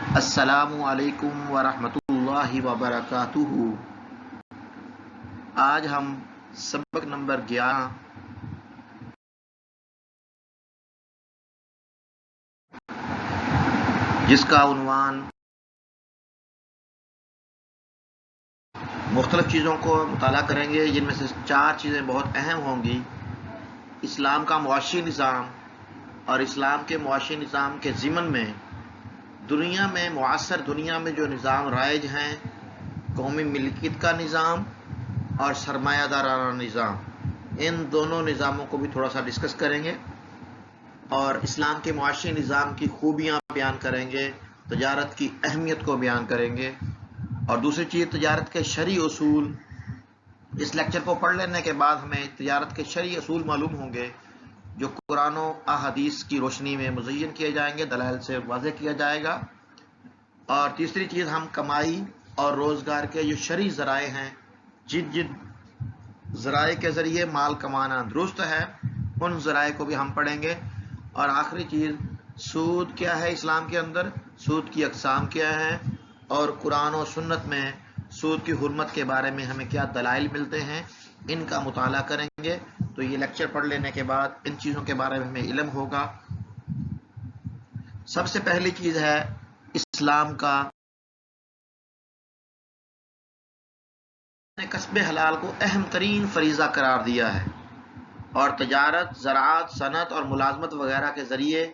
السلام علیکم ورحمۃ اللہ وبرکاتہ۔ آج ہم سبق نمبر 11 جس کا عنوان مختلف چیزوں کو مطالعہ کریں گے، جن میں سے 4 چیزیں بہت اہم ہوں گی: اسلام کا معاشی نظام، اور اسلام کے معاشی نظام کے ضمن میں دنیا میں معاصر دنیا میں جو نظام رائج ہیں، قومی ملکیت کا نظام اور سرمایہ دارانہ نظام، ان دونوں نظاموں کو بھی تھوڑا سا ڈسکس کریں گے، اور اسلام کے معاشی نظام کی خوبیاں بیان کریں گے، تجارت کی اہمیت کو بیان کریں گے، اور دوسری چیز تجارت کے شرعی اصول۔ اس لیکچر کو پڑھ لینے کے بعد ہمیں تجارت کے شرعی اصول معلوم ہوں گے جو قرآن و احادیث کی روشنی میں مزین کیے جائیں گے، دلائل سے واضح کیا جائے گا۔ اور تیسری چیز، ہم کمائی اور روزگار کے جو شرعی ذرائع ہیں، جن جن ذرائع کے ذریعے مال کمانا درست ہے، ان ذرائع کو بھی ہم پڑھیں گے۔ اور آخری چیز، سود کیا ہے اسلام کے اندر، سود کی اقسام کیا ہیں، اور قرآن و سنت میں سود کی حرمت کے بارے میں ہمیں کیا دلائل ملتے ہیں، ان کا مطالعہ کریں گے۔ تو یہ لیکچر پڑھ لینے کے بعد ان چیزوں کے بارے میں ہمیں علم ہوگا۔ سب سے پہلی چیز ہے اسلام کا کسب حلال کو اہم ترین فریضہ قرار دیا ہے، اور تجارت، زراعت، صنعت اور ملازمت وغیرہ کے ذریعے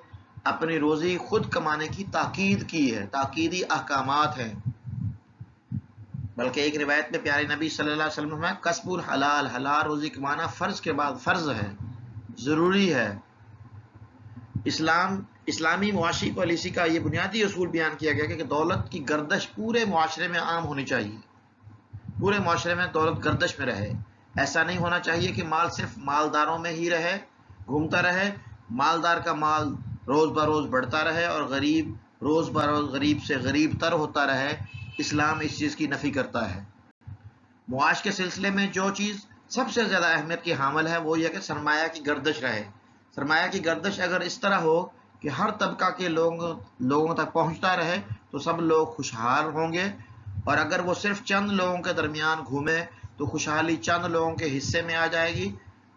اپنی روزی خود کمانے کی تاکید کی ہے، تاکیدی احکامات ہیں۔ بلکہ ایک روایت میں پیارے نبی صلی اللہ علیہ وسلم میں کسب الحلال، حلال روزی کمانا فرض کے بعد فرض ہے، ضروری ہے۔ اسلامی معاشی پالیسی کا یہ بنیادی اصول بیان کیا گیا کہ دولت کی گردش پورے معاشرے میں عام ہونی چاہیے، پورے معاشرے میں دولت گردش میں رہے۔ ایسا نہیں ہونا چاہیے کہ مال صرف مالداروں میں ہی رہے، گھومتا رہے، مالدار کا مال روز بروز بڑھتا رہے اور غریب روز بروز غریب سے غریب تر ہوتا رہے۔ اسلام اس چیز کی نفی کرتا ہے۔ معاش کے سلسلے میں جو چیز سب سے زیادہ اہمیت کی حامل ہے وہ یہ کہ سرمایہ کی گردش رہے۔ سرمایہ کی گردش اگر اس طرح ہو کہ ہر طبقہ کے لوگوں تک پہنچتا رہے تو سب لوگ خوشحال ہوں گے، اور اگر وہ صرف چند لوگوں کے درمیان گھومے تو خوشحالی چند لوگوں کے حصے میں آ جائے گی،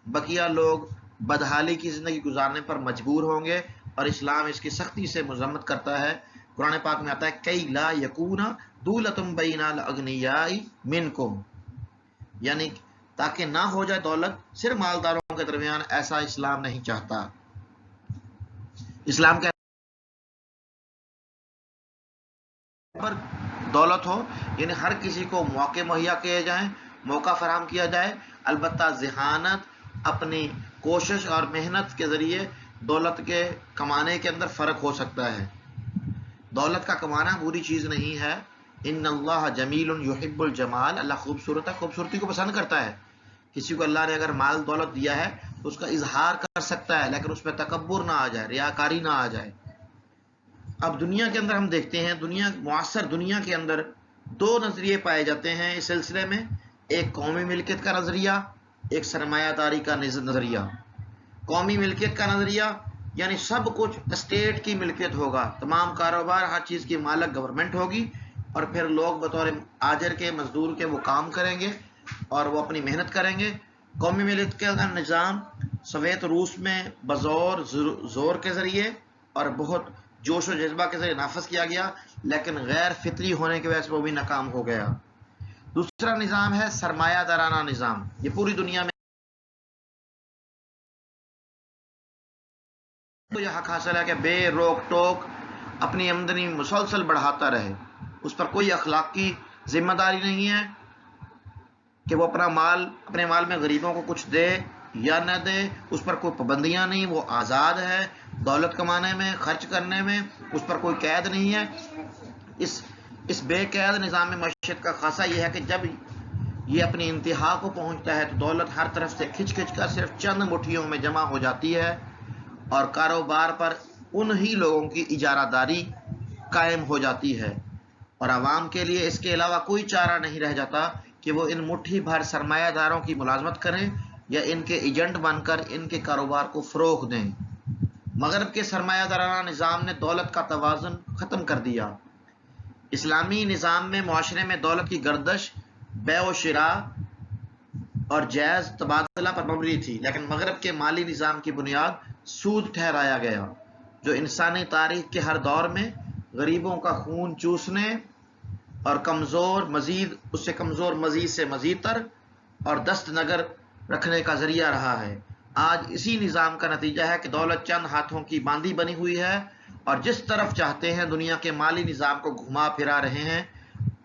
بقیہ لوگ بدحالی کی زندگی گزارنے پر مجبور ہوں گے، اور اسلام اس کی سختی سے مذمت کرتا ہے۔ قرآن پاک میں آتا ہے کئی لا یکون دولۃ بین الاغنیاء منکم، یعنی تاکہ نہ ہو جائے دولت صرف مالداروں کے درمیان، ایسا اسلام نہیں چاہتا۔ اسلام کے پر دولت ہو یعنی ہر کسی کو موقع مہیا کیے جائیں، موقع فراہم کیا جائے، البتہ ذہانت، اپنی کوشش اور محنت کے ذریعے دولت کے کمانے کے اندر فرق ہو سکتا ہے۔ دولت کا کمانا بری چیز نہیں ہے۔ ان اللہ جمیل یحب الجمال، اللہ خوبصورت ہے، خوبصورتی کو پسند کرتا ہے۔ کسی کو اللہ نے اگر مال دولت دیا ہے تو اس کا اظہار کر سکتا ہے، لیکن اس میں تکبر نہ آ جائے، ریاکاری نہ آ جائے۔ اب دنیا کے اندر ہم دیکھتے ہیں، معاصر دنیا کے اندر 2 نظریے پائے جاتے ہیں اس سلسلے میں، ایک قومی ملکیت کا نظریہ، ایک سرمایہ داری کا نظریہ۔ قومی ملکیت کا نظریہ یعنی سب کچھ اسٹیٹ کی ملکیت ہوگا، تمام کاروبار، ہر چیز کی مالک گورنمنٹ ہوگی، اور پھر لوگ بطور آجر کے، مزدور کے وہ کام کریں گے اور وہ اپنی محنت کریں گے۔ قومی ملکیت کا نظام سوویت روس میں زور کے ذریعے اور بہت جوش و جذبہ کے ذریعے نافذ کیا گیا، لیکن غیر فطری ہونے کی وجہ سے وہ بھی ناکام ہو گیا۔ دوسرا نظام ہے سرمایہ دارانہ نظام، یہ پوری دنیا میں تو یہ حق حاصل ہے کہ بے روک ٹوک اپنی آمدنی مسلسل بڑھاتا رہے، اس پر کوئی اخلاقی ذمہ داری نہیں ہے کہ وہ اپنے مال میں غریبوں کو کچھ دے یا نہ دے، اس پر کوئی پابندیاں نہیں، وہ آزاد ہے دولت کمانے میں، خرچ کرنے میں، اس پر کوئی قید نہیں ہے۔ اس بے قید نظام معیشت کا خاصہ یہ ہے کہ جب یہ اپنی انتہا کو پہنچتا ہے تو دولت ہر طرف سے کھچ کر صرف چند مٹھیوں میں جمع ہو جاتی ہے، اور کاروبار پر انہی لوگوں کی اجارہ داری قائم ہو جاتی ہے، اور عوام کے لیے اس کے علاوہ کوئی چارہ نہیں رہ جاتا کہ وہ ان مٹھی بھر سرمایہ داروں کی ملازمت کریں یا ان کے ایجنٹ بن کر ان کے کاروبار کو فروغ دیں۔ مغرب کے سرمایہ دارانہ نظام نے دولت کا توازن ختم کر دیا، اسلامی نظام میں معاشرے میں دولت کی گردش بیع و شراء اور جائز تبادلہ پر مبنی تھی، لیکن مغرب کے مالی نظام کی بنیاد سود ٹھہرایا گیا، جو انسانی تاریخ کے ہر دور میں غریبوں کا خون چوسنے اور اس سے کمزور مزید سے مزید تر اور دست نگر رکھنے کا ذریعہ رہا ہے۔ آج اسی نظام کا نتیجہ ہے کہ دولت چند ہاتھوں کی باندھی بنی ہوئی ہے اور جس طرف چاہتے ہیں دنیا کے مالی نظام کو گھما پھرا رہے ہیں۔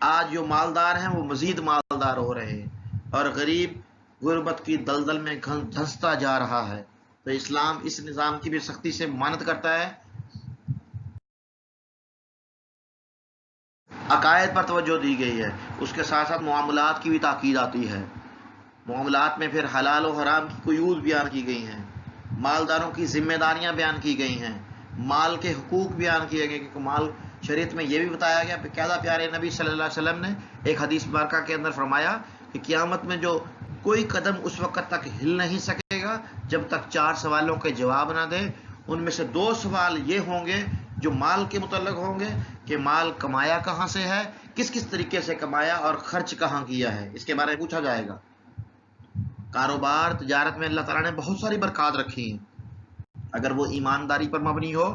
آج جو مالدار ہیں وہ مزید مالدار ہو رہے ہیں اور غریب غربت کی دلدل میں دھنستا جا رہا ہے۔ تو اسلام اس نظام کی بھی سختی سے ممانعت کرتا ہے۔ عقائد پر توجہ دی گئی ہے، اس کے ساتھ ساتھ معاملات کی بھی تاکید آتی ہے۔ معاملات میں پھر حلال و حرام کی قیود بیان کی گئی ہیں، مالداروں کی ذمہ داریاں بیان کی گئی ہیں، مال کے حقوق بیان کیے گئے، کیونکہ مال شریعت میں یہ بھی بتایا گیا۔ کہا پیارے نبی صلی اللہ علیہ وسلم نے ایک حدیث مبارکہ کے اندر فرمایا کہ قیامت میں جو کوئی قدم اس وقت تک ہل نہیں سکے گا جب تک 4 سوالوں کے جواب نہ دے۔ ان میں سے 2 سوال یہ ہوں گے جو مال کے متعلق ہوں گے کہ مال کمایا کہاں سے ہے، کس کس طریقے سے کمایا اور خرچ کہاں کیا ہے، اس کے بارے میں پوچھا جائے گا۔ کاروبار تجارت میں اللہ تعالیٰ نے بہت ساری برکات رکھی ہیں، اگر وہ ایمانداری پر مبنی ہو،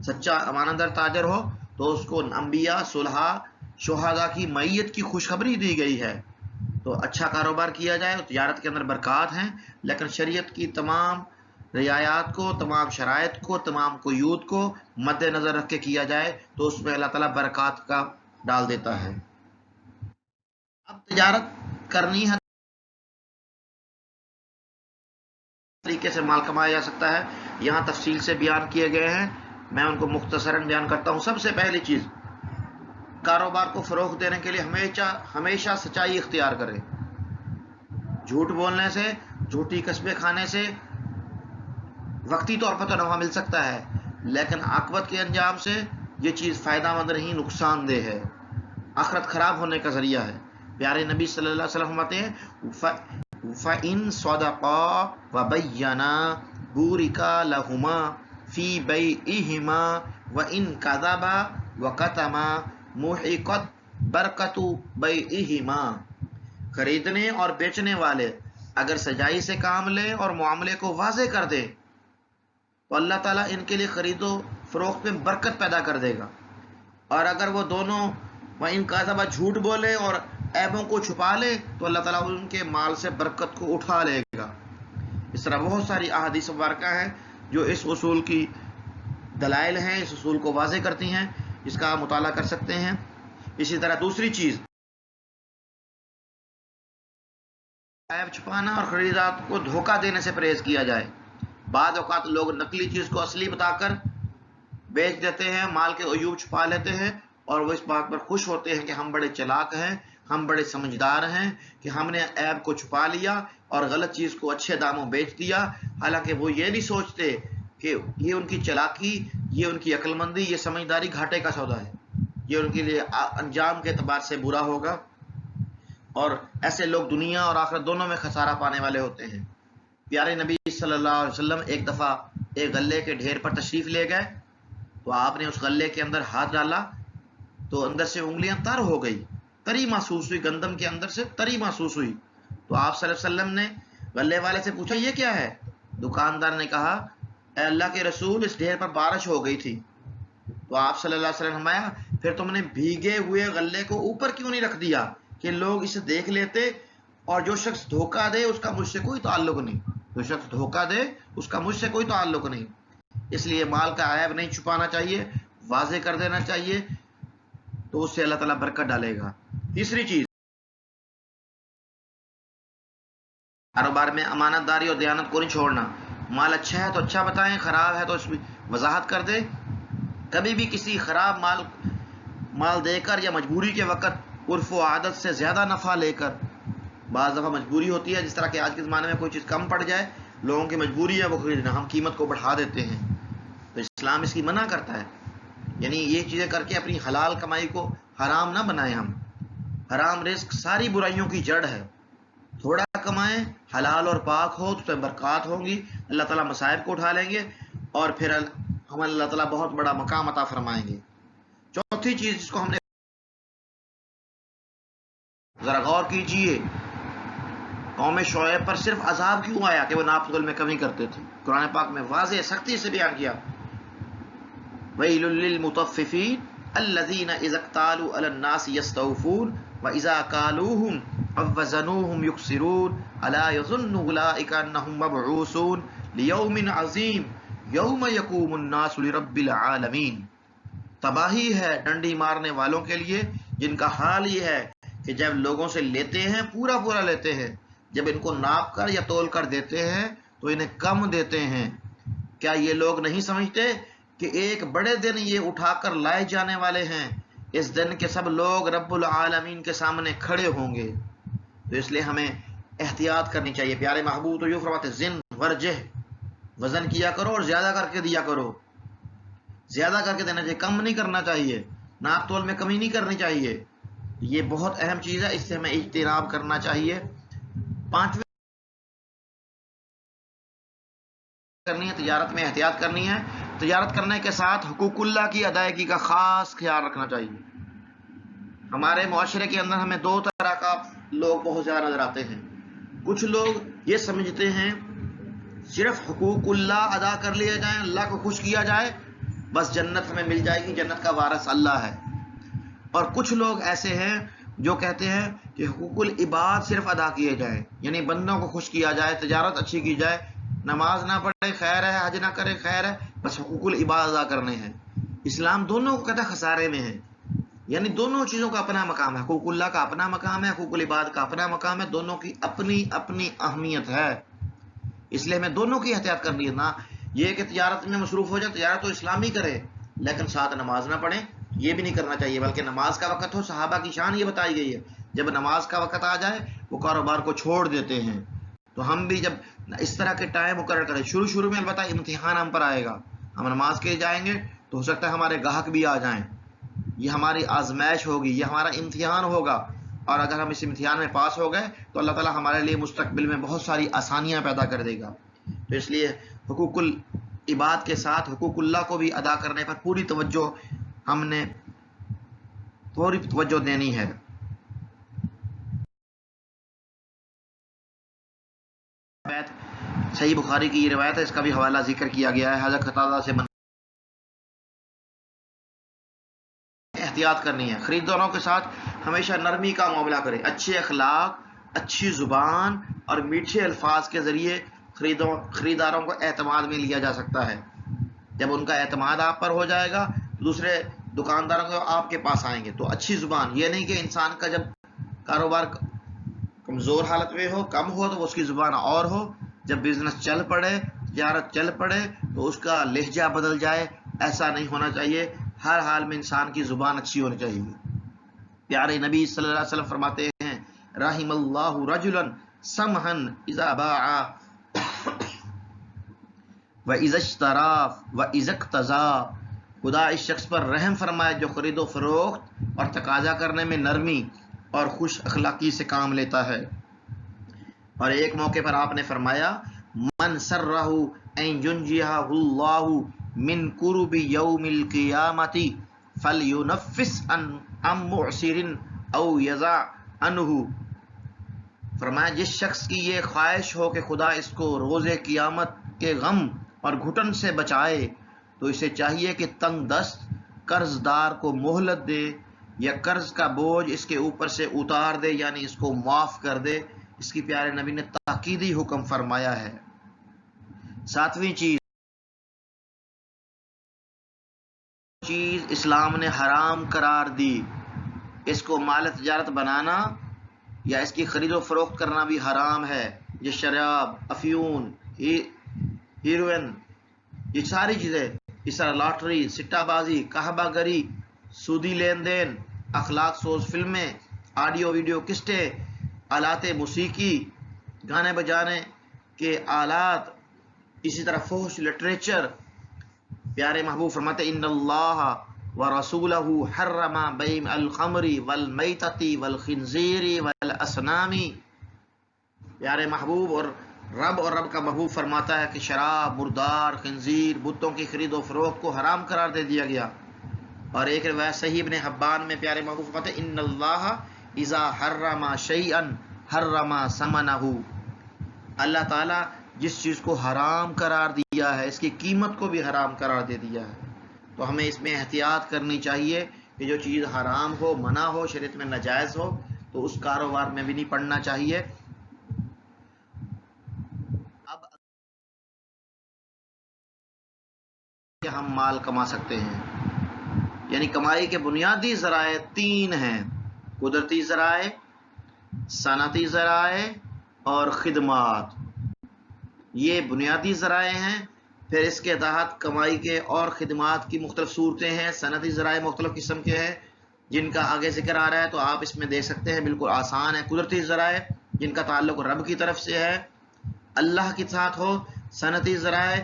سچا امانت دار تاجر ہو تو اس کو انبیاء، صلحاء، شہداء کی معیت کی خوشخبری دی گئی ہے۔ تو اچھا کاروبار کیا جائے، تجارت کے اندر برکات ہیں، لیکن شریعت کی تمام رعایات کو، تمام شرائط کو، تمام قیود کو مد نظر رکھ کے کیا جائے تو اس میں اللہ تعالیٰ برکات کا ڈال دیتا ہے۔ اب تجارت کرنی ہے، طریقے سے مال کمایا جا سکتا ہے، یہاں تفصیل سے بیان کیے گئے ہیں، میں ان کو مختصراً بیان کرتا ہوں۔ سب سے پہلی چیز، کاروبار کو فروغ دینے کے لیے ہمیشہ سچائی اختیار کرے۔ جھوٹ بولنے سے، جھوٹی قسمیں کھانے سے وقتی طور پر تو نفع مل سکتا ہے، لیکن عاقبت کے انجام سے یہ چیز فائدہ مند نہیں، نقصان دہ ہے، آخرت خراب ہونے کا ذریعہ ہے۔ پیارے نبی صلی اللہ علیہ وسلم فرماتے ہیں فَإِن صَدَقَا وَبَيَّنَا بُورِكَ لَهُمَا فِي بَيْعِهِمَا وَإِن كَذَبَا وَكَتَمَا مُحِقَتْ بَرَكَةُ بَيْعِهِمَا۔ خریدنے اور بیچنے والے اگر سچائی سے کام لیں اور معاملے کو واضح کر دیں تو اللہ تعالیٰ ان کے لیے خرید و فروخت میں برکت پیدا کر دے گا، اور اگر وہ دونوں وَإِن كَذَبَا جھوٹ بولے اور عیبوں کو چھپا لے تو اللہ تعالیٰ ان کے مال سے برکت کو اٹھا لے گا۔ اس طرح بہت ساری احادیث مبارکہ ہیں جو اس اصول کی دلائل ہیں، اس اصول کو واضح کرتی ہیں، اس کا مطالعہ کر سکتے ہیں۔ اسی طرح دوسری چیز، عیب چھپانا اور خریدار کو دھوکہ دینے سے پرہیز کیا جائے۔ بعض اوقات لوگ نقلی چیز کو اصلی بتا کر بیچ دیتے ہیں، مال کے عیوب چھپا لیتے ہیں اور وہ اس بات پر خوش ہوتے ہیں کہ ہم بڑے چلاک ہیں، ہم بڑے سمجھدار ہیں کہ ہم نے عیب کو چھپا لیا اور غلط چیز کو اچھے داموں بیچ دیا، حالانکہ وہ یہ نہیں سوچتے کہ یہ ان کی چلاکی، یہ ان کی عقل مندی، یہ سمجھداری گھاٹے کا سودا ہے، یہ ان کے لیے انجام کے اعتبار سے برا ہوگا، اور ایسے لوگ دنیا اور آخرت دونوں میں خسارہ پانے والے ہوتے ہیں۔ پیارے نبی صلی اللہ علیہ وسلم ایک دفعہ ایک غلے کے ڈھیر پر تشریف لے گئے تو آپ نے اس غلے کے اندر ہاتھ ڈالا تو اندر سے انگلیاں تر ہو گئی، تری محسوس ہوئی، گندم کے اندر سے تری محسوس ہوئی۔ تو آپ صلی اللہ علیہ وسلم نے غلے والے سے پوچھا یہ کیا ہے؟ دکاندار نے کہا اے اللہ کے رسول، اس ڈھیر پر بارش ہو گئی تھی۔ تو آپ صلی اللہ علیہ وسلم نے فرمایا پھر تم نے بھیگے ہوئے غلے کو اوپر کیوں نہیں رکھ دیا کہ لوگ اسے دیکھ لیتے، اور جو شخص دھوکہ دے اس کا مجھ سے کوئی تعلق نہیں، جو شخص دھوکہ دے اس کا مجھ سے کوئی تعلق نہیں۔ اس لیے مال کا عیب نہیں چھپانا چاہیے، واضح کر دینا چاہیے، تو اس سے اللہ تعالیٰ برکت ڈالے گا۔ تیسری چیز، کاروبار میں امانت داری اور دیانت کو نہیں چھوڑنا۔ مال اچھا ہے تو اچھا بتائیں، خراب ہے تو اس میں وضاحت کر دیں۔ کبھی بھی کسی خراب مال دے کر یا مجبوری کے وقت عرف و عادت سے زیادہ نفع لے کر، بعض دفعہ مجبوری ہوتی ہے، جس طرح کہ آج کے زمانے میں کوئی چیز کم پڑ جائے، لوگوں کی مجبوری ہے وہ خریدنا، ہم قیمت کو بڑھا دیتے ہیں، تو اسلام اس کی منع کرتا ہے۔ یعنی یہ چیزیں کر کے اپنی حلال کمائی کو حرام نہ بنائیں ہم۔ حرام رزق ساری برائیوں کی جڑ ہے، تھوڑا کمائیں، حلال اور پاک ہو تو اس میں برکات ہوں گی، اللہ تعالیٰ مصائب کو اٹھا لیں گے اور پھر ہم اللہ تعالیٰ بہت بڑا مقام عطا فرمائیں گے۔ چوتھی چیز جس کو ہم نے ذرا غور کیجئے، قوم شعیب پر صرف عذاب کیوں آیا کہ وہ ناپ تول میں کمی کرتے تھے؟ قرآن پاک میں واضح سختی سے بیان کیا، ویل للمطففین الذین اذا اکتالوا علی الناس یستوفون واذا کالوہم او وزنوہم یخسرون الا یظن اولئک انہم مبعوثون لیوم عظیم یوم یقوم الناس لرب العالمین۔ تباہی ہے ڈنڈی مارنے والوں کے لیے جن کا حال یہ ہے کہ جب لوگوں سے لیتے ہیں پورا پورا لیتے ہیں، جب ان کو ناپ کر یا تول کر دیتے ہیں تو انہیں کم دیتے ہیں۔ کیا یہ لوگ نہیں سمجھتے کہ ایک بڑے دن یہ اٹھا کر لائے جانے والے ہیں، اس دن کے سب لوگ رب العالمین کے سامنے کھڑے ہوں گے؟ تو اس لیے ہمیں احتیاط کرنی چاہیے۔ پیارے محبوب تو یوں فرماتے زن ورجہ، وزن کیا کرو اور زیادہ کر کے دیا کرو، زیادہ کر کے دینا چاہیے، کم نہیں کرنا چاہیے، ناپ تول میں کمی نہیں کرنی چاہیے۔ یہ بہت اہم چیز ہے، اس سے ہمیں اجتناب کرنا چاہیے۔ پانچویں کرنی ہے، تجارت میں احتیاط کرنی ہے۔ تجارت کرنے کے ساتھ حقوق اللہ کی ادائیگی کا خاص خیال رکھنا چاہیے۔ ہمارے معاشرے کے اندر ہمیں دو طرح کا لوگ بہت زیادہ نظر آتے ہیں۔ کچھ لوگ یہ سمجھتے ہیں صرف حقوق اللہ ادا کر لیے جائیں، اللہ کو خوش کیا جائے، بس جنت ہمیں مل جائے گی، جنت کا وارث اللہ ہے۔ اور کچھ لوگ ایسے ہیں جو کہتے ہیں کہ حقوق العباد صرف ادا کیے جائیں، یعنی بندوں کو خوش کیا جائے، تجارت اچھی کی جائے، نماز نہ پڑھے خیر ہے، حج نہ کرے خیر ہے، بس حقوق العباد ادا کرنے ہیں۔ اسلام دونوں کو کہتا خسارے میں ہے، یعنی دونوں چیزوں کا اپنا مقام ہے، حقوق اللہ کا اپنا مقام ہے، حقوق العباد کا اپنا مقام ہے، دونوں کی اپنی اپنی اہمیت ہے۔ اس لیے ہمیں دونوں کی احتیاط کرنی ہے، نہ یہ کہ تجارت میں مصروف ہو جائے، تجارت تو اسلامی کرے لیکن ساتھ نماز نہ پڑھیں، یہ بھی نہیں کرنا چاہیے، بلکہ نماز کا وقت ہو۔ صحابہ کی شان یہ بتائی گئی ہے، جب نماز کا وقت آ جائے وہ کاروبار کو چھوڑ دیتے ہیں۔ تو ہم بھی جب اس طرح کے ٹائم مقرر کریں، شروع میں البتہ امتحان ہم پر آئے گا، ہم نماز کے جائیں گے تو ہو سکتا ہے ہمارے گاہک بھی آ جائیں، یہ ہماری آزمائش ہوگی، یہ ہمارا امتحان ہوگا، اور اگر ہم اس امتحان میں پاس ہو گئے تو اللہ تعالیٰ ہمارے لیے مستقبل میں بہت ساری آسانیاں پیدا کر دے گا۔ تو اس لیے حقوق العباد کے ساتھ حقوق اللہ کو بھی ادا کرنے پر پوری توجہ ہم نے پوری توجہ دینی ہے۔ صحیح بخاری کی یہ روایت ہے، اس کا بھی حوالہ ذکر کیا گیا ہے، حضرت قتادہ سے احتیاط کرنی ہے۔ خریداروں کے ساتھ ہمیشہ نرمی کا معاملہ کریں، اچھے اخلاق، اچھی زبان اور میٹھے الفاظ کے ذریعے خریداروں کو اعتماد میں لیا جا سکتا ہے۔ جب ان کا اعتماد آپ پر ہو جائے گا تو دوسرے دکانداروں کو آپ کے پاس آئیں گے۔ تو اچھی زبان، یہ نہیں کہ انسان کا جب کاروبار کمزور حالت میں ہو، کم ہو، تو اس کی زبان اور ہو، جب بزنس چل پڑے، تجارت چل پڑے تو اس کا لہجہ بدل جائے، ایسا نہیں ہونا چاہیے۔ ہر حال میں انسان کی زبان اچھی ہونی چاہیے۔ پیارے نبی صلی اللہ علیہ وسلم فرماتے ہیں رحم اللہ رجلا سمحا اذا باع واذا اشترى واذا اقتضى، خدا اس شخص پر رحم فرمائے جو خرید و فروخت اور تقاضا کرنے میں نرمی اور خوش اخلاقی سے کام لیتا ہے۔ اور ایک موقع پر آپ نے فرمایا من سرہ ان ینجیہ اللہ من کرب یوم القیامت فلینفس عن معسر او یضع عنہ، فرمایا جس شخص کی یہ خواہش ہو کہ خدا اس کو روز قیامت کے غم اور گھٹن سے بچائے تو اسے چاہیے کہ تنگ دست قرض دار کو مہلت دے یا قرض کا بوجھ اس کے اوپر سے اتار دے، یعنی اس کو معاف کر دے۔ اس کی پیارے نبی نے تاکیدی حکم فرمایا ہے۔ ساتویں چیز اسلام نے حرام قرار دی، اس کو مال تجارت بنانا یا اس کی خرید و فروخت کرنا بھی حرام ہے۔ یہ شراب، افیون، ہیروئن، یہ ساری چیزیں، اس طرح لاٹری، سٹہ بازی، کہبہ گری، سودی لین دین، اخلاق سوز فلمیں، آڈیو ویڈیو کسٹیں، آلات موسیقی، گانے بجانے کے آلات، اسی طرح فحش لٹریچر۔ پیارے محبوب فرماتے ان اللہ ورسولہ حرم بیع الخمر والمیتۃ والخنزیر والاصنام، پیارے محبوب اور رب کا محبوب فرماتا ہے کہ شراب، مردار، خنزیر، بتوں کی خرید و فروخت کو حرام قرار دے دیا گیا۔ اور ایک روایت صحیح ابن حبان میں پیارے محبوب فرماتے ہیں ان اللہ اذا حرم شیئا حرم ثمنہ، اللہ تعالیٰ جس چیز کو حرام قرار دیا ہے اس کی قیمت کو بھی حرام قرار دے دیا ہے. تو ہمیں اس میں احتیاط کرنی چاہیے کہ جو چیز حرام ہو، منع ہو، شریعت میں ناجائز ہو، تو اس کاروبار میں بھی نہیں پڑنا چاہیے. اب ہم مال کما سکتے ہیں، یعنی کمائی کے بنیادی ذرائع 3 ہیں: قدرتی ذرائع، صنعتی ذرائع اور خدمات. یہ بنیادی ذرائع ہیں. پھر اس کے تحت کمائی کے اور خدمات کی مختلف صورتیں ہیں. صنعتی ذرائع مختلف قسم کے ہیں جن کا آگے ذکر آ رہا ہے، تو آپ اس میں دیکھ سکتے ہیں، بالکل آسان ہے. قدرتی ذرائع جن کا تعلق رب کی طرف سے ہے، اللہ کے ساتھ ہو. صنعتی ذرائع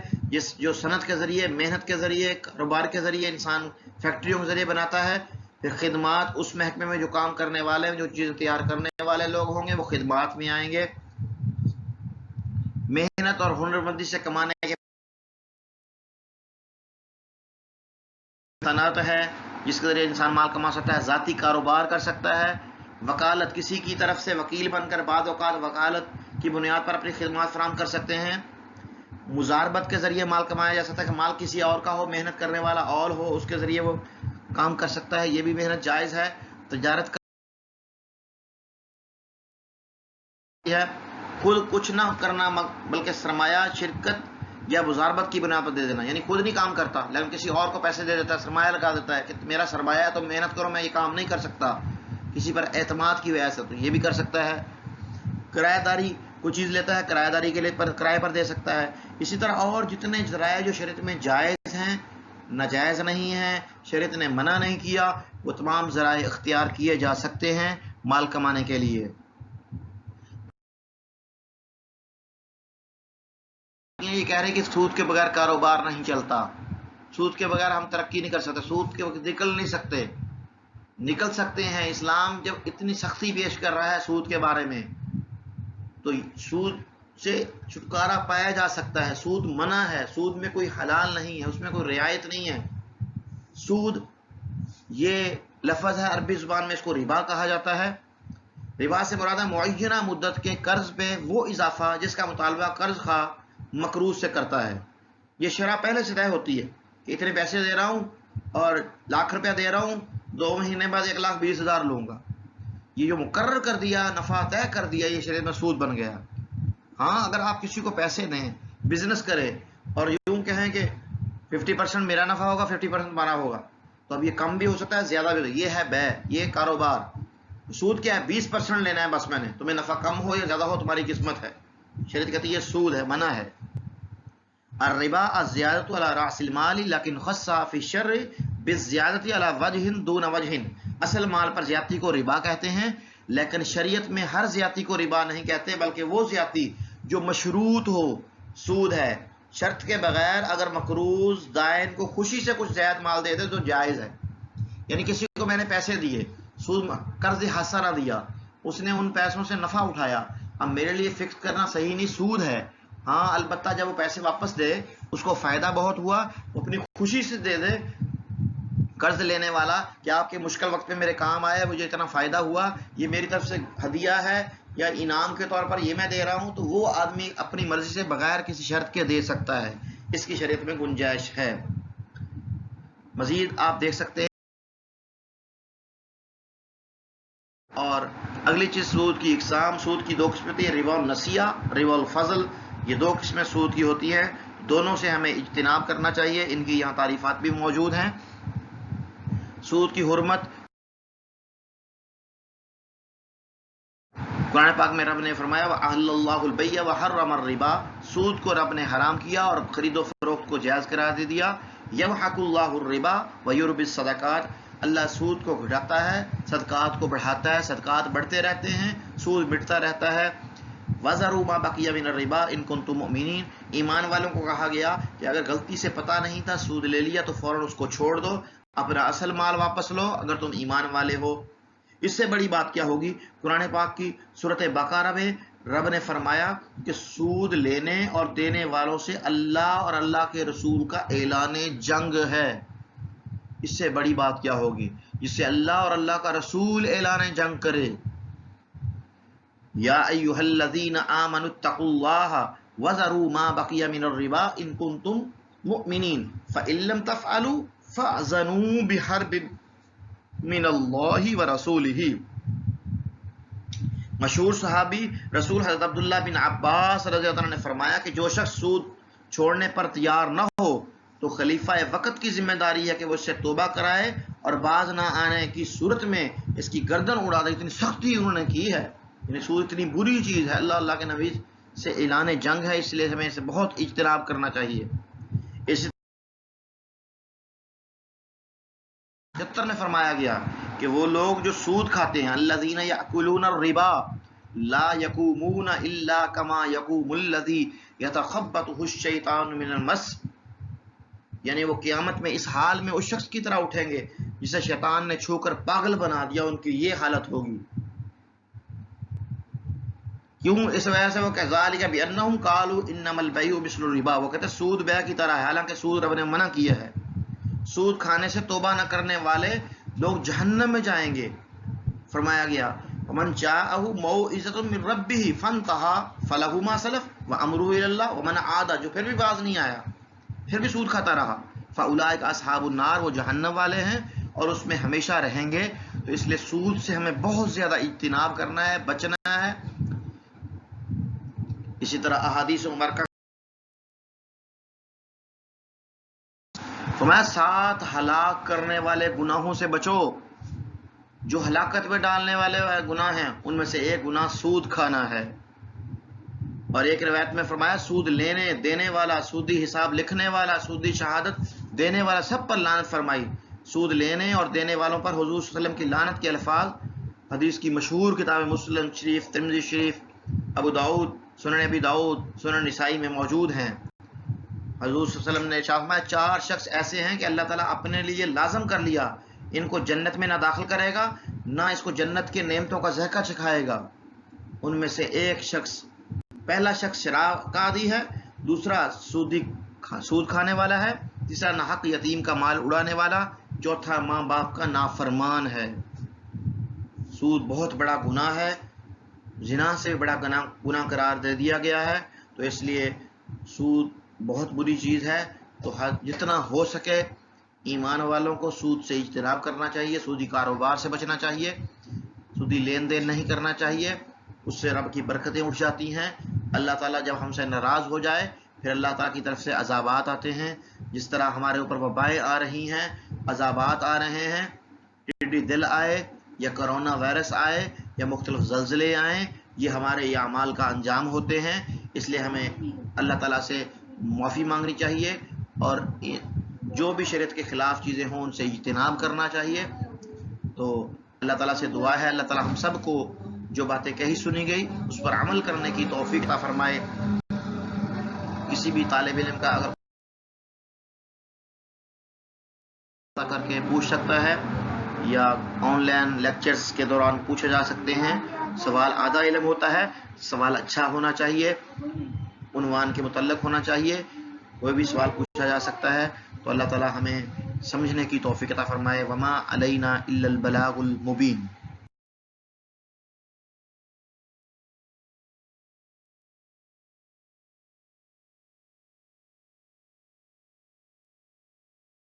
جو صنعت کے ذریعے، محنت کے ذریعے، کاروبار کے ذریعے، انسان فیکٹریوں کے ذریعے بناتا ہے. پھر خدمات، اس محکمے میں جو کام کرنے والے، جو چیزیں تیار کرنے والے لوگ ہوں گے وہ خدمات میں آئیں گے. محنت اور ہنرمندی سے کمانے کے صنعت ہے جس کے ذریعے انسان مال کما سکتا ہے. ذاتی کاروبار کر سکتا ہے. وکالت، کسی کی طرف سے وکیل بن کر بعض اوقات وکالت کی بنیاد پر اپنی خدمات فراہم کر سکتے ہیں. مزاربت کے ذریعے مال کمایا جا سکتا ہے کہ مال کسی اور کا ہو، محنت کرنے والا اور ہو، اس کے ذریعے وہ کام کر سکتا ہے. یہ بھی محنت جائز ہے. تجارت ہے خود کچھ نہ کرنا بلکہ سرمایہ، شرکت یا مزاربت کی بنا پر دے دینا، یعنی خود نہیں کام کرتا لیکن کسی اور کو پیسے دے دیتا ہے، سرمایہ لگا دیتا ہے کہ میرا سرمایہ ہے تو محنت کرو، میں یہ کام نہیں کر سکتا، کسی پر اعتماد کی وجہ سے، تو یہ بھی کر سکتا ہے. کرایہ داری، کوئی چیز لیتا ہے کرایہ داری کے لیے کرائے پر دے سکتا ہے. اسی طرح اور جتنے ذرائع جو شریعت میں جائز ہیں، ناجائز نہیں ہیں، شریعت نے منع نہیں کیا، وہ تمام ذرائع اختیار کیے جا سکتے ہیں مال کمانے کے لیے. یہ کہہ رہے کہ سود کے بغیر کاروبار نہیں چلتا، سود کے بغیر ہم ترقی نہیں کر سکتے، سود کے نکل نہیں سکتے. نکل سکتے ہیں. اسلام جب اتنی سختی پیش کر رہا ہے سود کے بارے میں، تو سود سے چھٹکارا پایا جا سکتا ہے. سود منع ہے، سود میں کوئی حلال نہیں ہے، اس میں کوئی رعایت نہیں ہے. سود یہ لفظ ہے، عربی زبان میں اس کو ربا کہا جاتا ہے. ربا سے مراد ہے معینہ مدت کے قرض پہ وہ اضافہ جس کا مطالبہ قرض خواہ مقروض سے کرتا ہے. یہ شرح پہلے سے طے ہوتی ہے کہ اتنے پیسے دے رہا ہوں اور ₹1,00,000 دے رہا ہوں، 2 مہینے بعد 1,20,000 لوں گا. یہ جو مقرر کر دیا، نفع طے کر دیا، یہ شریعت میں سود بن گیا. ہاں، اگر آپ کسی کو پیسے دیں، بزنس کرے اور یوں کہیں کہ 50% میرا نفع ہوگا، 50% تمہارا ہوگا، تو اب یہ کم بھی ہو سکتا ہے، زیادہ بھی ہو سکتا ہے. یہ ہے بے، یہ کاروبار. سود کیا ہے؟ 20% لینا ہے بس، میں نے تمہیں نفع کم ہو یا زیادہ ہو تمہاری قسمت ہے. شریعت کہتی ہے یہ سود ہے، منع ہے. الربا الزیادۃ علی راس المال لیکن خص فی الشرع بالزیادۃ علی وجہ دون وجہ. اصل مال پر زیادتی کو ربا کہتے ہیں، لیکن شریعت میں ہر زیادتی کو ربا نہیں کہتے، بلکہ وہ زیادتی جو مشروط ہو سود ہے. شرط کے بغیر اگر مقروض دائن کو خوشی سے کچھ زائد مال دے دے تو جائز ہے. یعنی کسی کو میں نے پیسے دیے، سود قرض حسنہ دیا، اس نے ان پیسوں سے نفع اٹھایا، اب میرے لیے فکس کرنا صحیح نہیں، سود ہے. ہاں البتہ جب وہ پیسے واپس دے، اس کو فائدہ بہت ہوا، وہ اپنی خوشی سے دے دے قرض لینے والا کہ آپ کے مشکل وقت میں میرے کام آئے، مجھے اتنا فائدہ ہوا، یہ میری طرف سے ہدیہ ہے یا انعام کے طور پر یہ میں دے رہا ہوں، تو وہ آدمی اپنی مرضی سے بغیر کسی شرط کے دے سکتا ہے. اس کی شریعت میں گنجائش ہے. مزید آپ دیکھ سکتے ہیں. اور اگلی چیز سود کی اقسام. سود کی 2 قسمیں ہوتی ہیں، ربا النسیہ، ربا الفضل. یہ 2 قسمیں سود کی ہوتی ہیں، دونوں سے ہمیں اجتناب کرنا چاہیے. ان کی یہاں تعریفات بھی موجود ہیں. سود کی حرمت، قرآن پاک میں رب نے فرمایا وَأَحَلَّ اللَّهُ الْبَيْعَ وَحَرَّمَ الرِّبَا. سود کو رب نے حرام کیا اور خرید و فروخت کو جائز قرار دے دیا. يَمْحَقُ اللَّهُ الرِّبَا وَيُرْبِي الصَّدَقَاتِ. اللہ سود کو گھٹاتا ہے، صدقات کو بڑھاتا ہے، صدقات بڑھتے رہتے ہیں، سود مٹتا رہتا ہے. وَذَرُوا مَا بَقِيَ مِنَ الرِّبَا إِن كُنتُم مُؤْمِنِينَ. ایمان والوں کو کہا گیا کہ اگر غلطی سے پتہ نہیں تھا، سود لے لیا تو فوراً اس کو چھوڑ دو، اپنا اصل مال واپس لو اگر تم ایمان والے ہو. اس سے بڑی بات کیا ہوگی؟ قرآن پاک کی سورۃ بقرہ میں رب نے فرمایا کہ سود لینے اور دینے والوں سے اللہ اور اللہ کے رسول کا اعلان جنگ ہے. اس سے بڑی بات کیا ہوگی جس سے اللہ اور اللہ کا رسول اعلان جنگ کرے. یا ایھا الذین آمنوا اتقوا اللہ وذروا ما بقی من الربا ان کنتم مؤمنین فإن لم تفعلوا فأذنوا بحرب من اللہ ورسولہ. مشہور صحابی رسول حضرت عبداللہ بن عباس رضی اللہ عنہ نے فرمایا کہ جو شخص سود چھوڑنے پر تیار نہ ہو تو خلیفہ وقت کی ذمہ داری ہے کہ وہ اس سے توبہ کرائے اور باز نہ آنے کی صورت میں اس کی گردن اڑا دے. اتنی سختی انہوں نے کی ہے، یعنی سود اتنی بری چیز ہے، اللہ کے نبی سے اعلان جنگ ہے، اس لیے ہمیں اسے بہت اجتناب کرنا چاہیے. اس 75 میں فرمایا گیا کہ وہ لوگ جو سود کھاتے ہیں، الذین یأکلون الربا لا یقومون الا کما یقوم الذی یتخبطہ الشیطان من المس، یعنی وہ قیامت میں اس حال میں اس شخص کی طرح اٹھیں گے جسے شیطان نے چھو کر پاگل بنا دیا، ان کی یہ حالت ہوگی. کیوں؟ اس وجہ سے وہ کہ ذالک بانہم قالوا انما البیع مثل الربا، وہ کہتے سود بیع کی طرح ہے، حالانکہ سود رب نے منع کیا ہے. سود کھانے سے توبہ نہ کرنے والے لوگ جہنم میں جائیں گے. فرمایا گیا ومن جاءہ موعظۃ من ربہ فانتہى فلہ ما سلف وامرہ الی اللہ ومن عاد، جو پھر بھی باز نہیں آیا، پھر بھی سود کھاتا رہا، فاولئک اصحاب النار، وہ جہنم والے ہیں اور اس میں ہمیشہ رہیں گے. تو اس لیے سود سے ہمیں بہت زیادہ اجتناب کرنا ہے، بچنا ہے. اسی طرح احادیث مبارکہ فرمایا 7 ہلاک کرنے والے گناہوں سے بچو، جو ہلاکت میں ڈالنے والے گناہ ہیں ان میں سے ایک گناہ سود کھانا ہے. اور ایک روایت میں فرمایا سود لینے دینے والا، سودی حساب لکھنے والا، سودی شہادت دینے والا، سب پر لعنت فرمائی. سود لینے اور دینے والوں پر حضور صلی اللہ علیہ وسلم کی لعنت کے الفاظ حدیث کی مشہور کتاب مسلم شریف، ترمذی شریف، ابو داؤد، سنن ابی داؤد، سنن نسائی میں موجود ہیں. حضور صلی اللہ علیہ وسلم نے ارشاد فرمایا 4 شخص ایسے ہیں کہ اللہ تعالیٰ اپنے لیے لازم کر لیا، ان کو جنت میں نہ داخل کرے گا نہ اس کو جنت کے نعمتوں کا ذائقہ چکھائے گا. ان میں سے ایک شخص، پہلا شخص شراب کا عادی ہے، دوسرا سود کھانے والا ہے، تیسرا ناحق یتیم کا مال اڑانے والا، چوتھا ماں باپ کا نافرمان ہے. سود بہت بڑا گناہ ہے، زنا سے بڑا گناہ قرار دے دیا گیا ہے. تو اس لیے سود بہت بری چیز ہے. تو جتنا ہو سکے ایمان والوں کو سود سے اجتناب کرنا چاہیے، سودی کاروبار سے بچنا چاہیے، سودی لین دین نہیں کرنا چاہیے. اس سے رب کی برکتیں اٹھ جاتی ہیں. اللہ تعالیٰ جب ہم سے ناراض ہو جائے پھر اللہ تعالیٰ کی طرف سے عذابات آتے ہیں. جس طرح ہمارے اوپر وبائیں آ رہی ہیں، عذابات آ رہے ہیں، ٹڈی دل آئے یا کرونا وائرس آئے یا مختلف زلزلے آئیں، یہ ہمارے اعمال کا انجام ہوتے ہیں. اس لیے ہمیں اللہ تعالیٰ سے معافی مانگنی چاہیے اور جو بھی شریعت کے خلاف چیزیں ہوں ان سے اجتناب کرنا چاہیے. تو اللہ تعالیٰ سے دعا ہے اللہ تعالیٰ ہم سب کو جو باتیں کہی سنی گئی اس پر عمل کرنے کی توفیق عطا فرمائے. کسی بھی طالب علم کا اگر کر کے پوچھ سکتا ہے یا آن لائن لیکچرز کے دوران پوچھے جا سکتے ہیں. سوال آدھا علم ہوتا ہے، سوال اچھا ہونا چاہیے، عنوان کے متعلق ہونا چاہیے، کوئی بھی سوال پوچھا جا سکتا ہے. تو اللہ تعالیٰ ہمیں سمجھنے کی توفیق عطا فرمائے. وما علینا الا البلاغ المبین.